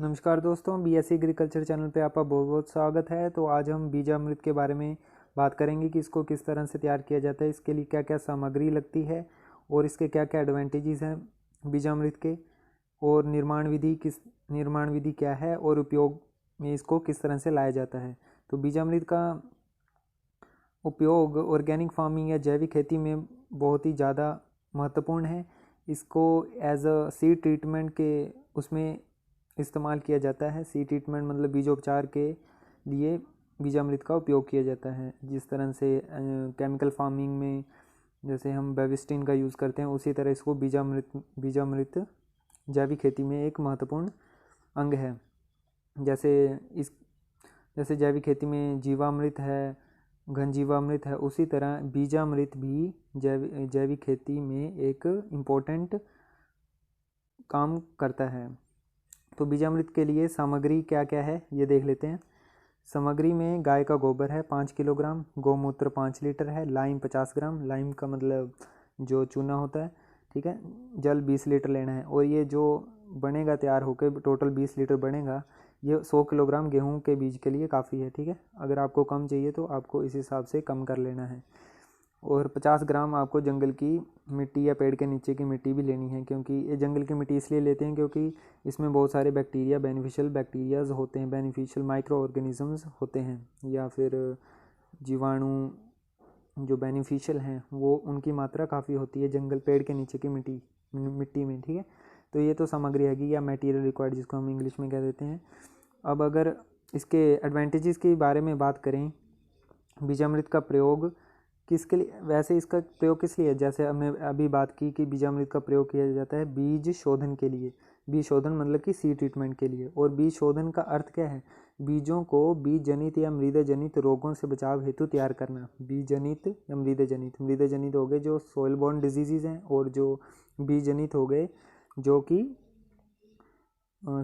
नमस्कार दोस्तों, BSc agriculture channel पे आपका बहुत बहुत स्वागत है। तो आज हम बीजामृत के बारे में बात करेंगे कि इसको किस तरह से तैयार किया जाता है, इसके लिए क्या क्या सामग्री लगती है और इसके क्या क्या एडवांटेजेस हैं बीजामृत के, और निर्माण विधि क्या है और उपयोग में इसको किस तरह से लाया जाता है। तो बीजामृत का उपयोग ऑर्गेनिक फार्मिंग या जैविक खेती में बहुत ही ज़्यादा महत्वपूर्ण है। इसको एज अ सीड ट्रीटमेंट के उसमें इस्तेमाल किया जाता है। सीड ट्रीटमेंट मतलब बीजोपचार के लिए बीजामृत का उपयोग किया जाता है। जिस तरह से केमिकल फार्मिंग में जैसे हम बेविस्टिन का यूज़ करते हैं, उसी तरह इसको बीजामृत जैविक खेती में एक महत्वपूर्ण अंग है। जैसे जैविक खेती में जीवामृत है, घन जीवामृत है, उसी तरह बीजामृत भी जैविक खेती में एक इम्पोर्टेंट काम करता है। तो बीजामृत के लिए सामग्री क्या क्या है ये देख लेते हैं। सामग्री में गाय का गोबर है 5 किलोग्राम, गौमूत्र 5 लीटर है, लाइम 50 ग्राम, लाइम का मतलब जो चूना होता है, ठीक है। जल 20 लीटर लेना है और ये जो बनेगा तैयार होकर टोटल 20 लीटर बनेगा, ये 100 किलोग्राम गेहूं के बीज के लिए काफ़ी है, ठीक है। अगर आपको कम चाहिए तो आपको इस हिसाब से कम कर लेना है। और 50 ग्राम आपको जंगल की मिट्टी या पेड़ के नीचे की मिट्टी भी लेनी है, क्योंकि ये जंगल की मिट्टी इसलिए लेते हैं क्योंकि इसमें बहुत सारे बैक्टीरिया, बेनिफिशियल बैक्टीरियाज होते हैं, बेनिफिशियल माइक्रो ऑर्गेनिजम्स होते हैं, या फिर जीवाणु जो बेनिफिशियल हैं वो उनकी मात्रा काफ़ी होती है जंगल पेड़ के नीचे की मिट्टी में, ठीक है। तो ये तो सामग्री हैगी या मटेरियल रिक्वायर्ड, जिसको हम इंग्लिश में कह देते हैं। अब अगर इसके एडवांटेजेस के बारे में बात करें, बीजामृत का प्रयोग किसके लिए, वैसे इसका प्रयोग किस लिए है, जैसे हमने अभी बात की कि बीजामृत का प्रयोग किया जाता है बीज शोधन के लिए। बीज शोधन मतलब कि सीड ट्रीटमेंट के लिए। और बीज शोधन का अर्थ क्या है? बीजों को बीज जनित या मृदा जनित रोगों से बचाव हेतु तैयार करना। बीज जनित या मृदा जनित हो गए जो सोइल बोर्न डिजीजेज हैं, और जो बीज जनित हो गए जो कि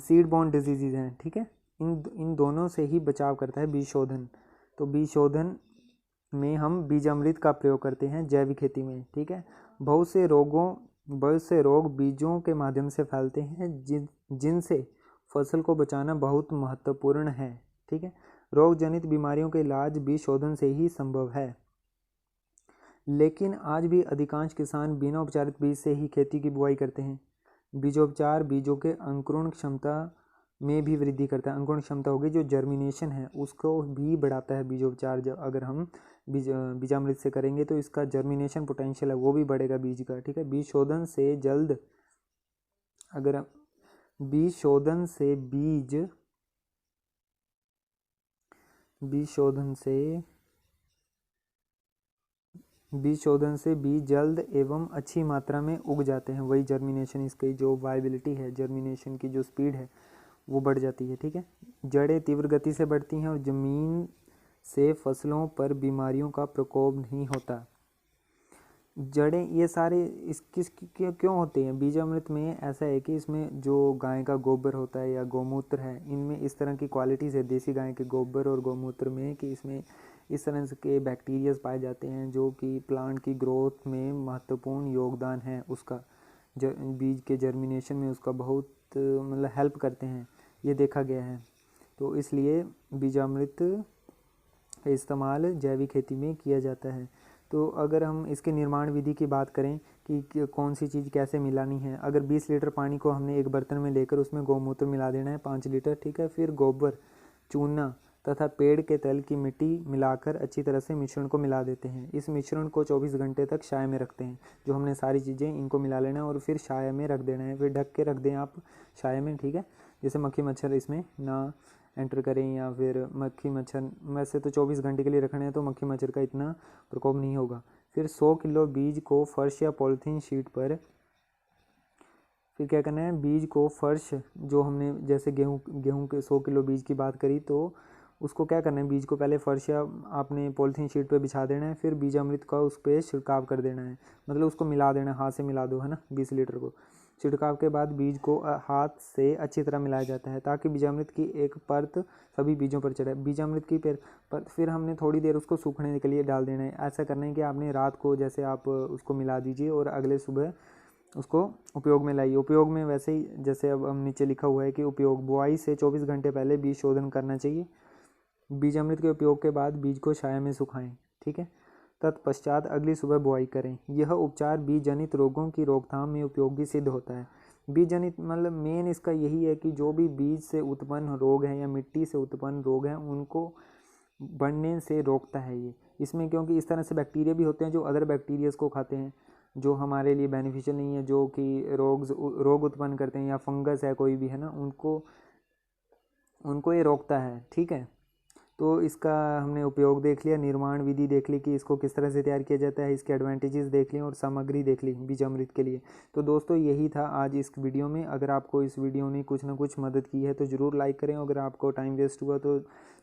सीड बोर्न डिजीजेज हैं, ठीक है। इन दोनों से ही बचाव करता है बीज शोधन। तो बीज शोधन में हम बीजामृत का प्रयोग करते हैं जैविक खेती में, ठीक है। बहुत से रोग बीजों के माध्यम से फैलते हैं जिनसे फसल को बचाना बहुत महत्वपूर्ण है, ठीक है। रोग जनित बीमारियों के इलाज बीज शोधन से ही संभव है। लेकिन आज भी अधिकांश किसान बिना उपचारित बीज से ही खेती की बुआई करते हैं। बीजोपचार बीजों के अंकुरण क्षमता में भी वृद्धि करता है। अंकुरण क्षमता होगी जो जर्मिनेशन है उसको भी बढ़ाता है बीजोपचार। जब अगर हम बीजामृत से करेंगे तो इसका जर्मिनेशन पोटेंशियल है वो भी बढ़ेगा बीज का, ठीक है। बीज शोधन से बीज जल्द एवं अच्छी मात्रा में उग जाते हैं। वही जर्मिनेशन, इसकी जो वायबिलिटी है, जर्मिनेशन की जो स्पीड है वो बढ़ जाती है, ठीक है। जड़ें तीव्र गति से बढ़ती हैं और ज़मीन से फसलों पर बीमारियों का प्रकोप नहीं होता। जड़ें ये सारे क्यों होते हैं? बीजामृत में ऐसा है कि इसमें जो गाय का गोबर होता है या गौमूत्र है, इनमें इस तरह की क्वालिटीज़ है देसी गाय के गोबर और गौमूत्र में कि इसमें इस तरह के बैक्टीरियाज पाए जाते हैं जो कि प्लांट की ग्रोथ में महत्वपूर्ण योगदान है उसका, बीज के जर्मिनेशन में उसका बहुत मतलब हेल्प करते हैं, ये देखा गया है। तो इसलिए बीजामृत का इस्तेमाल जैविक खेती में किया जाता है। तो अगर हम इसके निर्माण विधि की बात करें कि कौन सी चीज़ कैसे मिलानी है, अगर 20 लीटर पानी को हमने एक बर्तन में लेकर उसमें गौमूत्र मिला देना है 5 लीटर, ठीक है। फिर गोबर, चूना तथा पेड़ के तल की मिट्टी मिलाकर अच्छी तरह से मिश्रण को मिला देते हैं। इस मिश्रण को 24 घंटे तक छाया में रखते हैं। जो हमने सारी चीज़ें इनको मिला लेना है और फिर छाया में रख देना है, फिर ढक के रख दें आप छाया में, ठीक है। जैसे मक्खी मच्छर इसमें ना एंटर करें, या फिर मक्खी मच्छर, वैसे तो 24 घंटे के लिए रखना है तो मक्खी मच्छर का इतना प्रकोप नहीं होगा। फिर 100 किलो बीज को फर्श या पॉलीथीन शीट पर, फिर क्या करना है, बीज को फर्श, जो हमने जैसे गेहूं के 100 किलो बीज की बात करी, तो उसको क्या करना है, बीज को पहले फर्श या आपने पॉलीथीन शीट पे बिछा देना है, फिर बीजामृत का उस पर छिड़काव कर देना है, मतलब उसको मिला देना है, हाथ से मिला दो, है ना, 20 लीटर को। छिड़काव के बाद बीज को हाथ से अच्छी तरह मिलाया जाता है ताकि बीजामृत की एक परत सभी बीजों पर चढ़े। बीजामृत की फिर हमने थोड़ी देर उसको सूखने के लिए डाल देना है। ऐसा करना है कि आपने रात को जैसे आप उसको मिला दीजिए और अगले सुबह उसको उपयोग में लाइए। उपयोग में वैसे ही जैसे अब हम नीचे लिखा हुआ है कि उपयोग बुआई से 24 घंटे पहले बीज शोधन करना चाहिए। बीज अमृत के उपयोग के बाद बीज को छाया में सुखाएं, ठीक है। तत्पश्चात अगली सुबह बुआई करें। यह उपचार बीज जनित रोगों की रोकथाम में उपयोगी सिद्ध होता है। बीज जनित मतलब मेन इसका यही है कि जो भी बीज से उत्पन्न रोग हैं या मिट्टी से उत्पन्न रोग हैं उनको बढ़ने से रोकता है ये इसमें, क्योंकि इस तरह से बैक्टीरिया भी होते हैं जो अदर बैक्टीरियाज को खाते हैं, जो हमारे लिए बेनिफिशियल नहीं है, जो कि रोग उत्पन्न करते हैं, या फंगस है कोई भी है ना, उनको ये रोकता है, ठीक है। तो इसका हमने उपयोग देख लिया, निर्माण विधि देख ली कि इसको किस तरह से तैयार किया जाता है, इसके एडवांटेजेस देख लिए और सामग्री देख ली बीज अमृत के लिए। तो दोस्तों यही था आज इस वीडियो में। अगर आपको इस वीडियो ने कुछ ना कुछ मदद की है तो ज़रूर लाइक करें, अगर आपको टाइम वेस्ट हुआ तो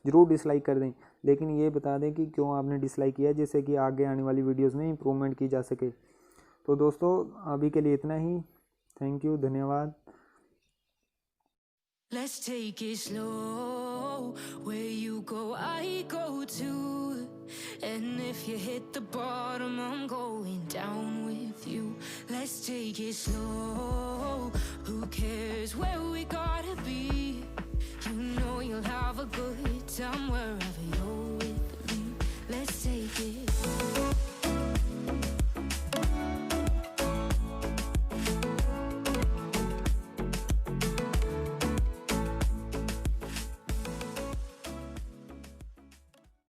ज़रूर डिसलाइक कर दें, लेकिन ये बता दें कि क्यों आपने डिसलाइक किया, जिससे कि आगे आने वाली वीडियोज़ में इम्प्रूवमेंट की जा सके। तो दोस्तों अभी के लिए इतना ही। थैंक यू, धन्यवाद। Let's take it slow. Where you go, I go too. And if you hit the bottom, I'm going down with you. Let's take it slow. Who cares where we gotta be?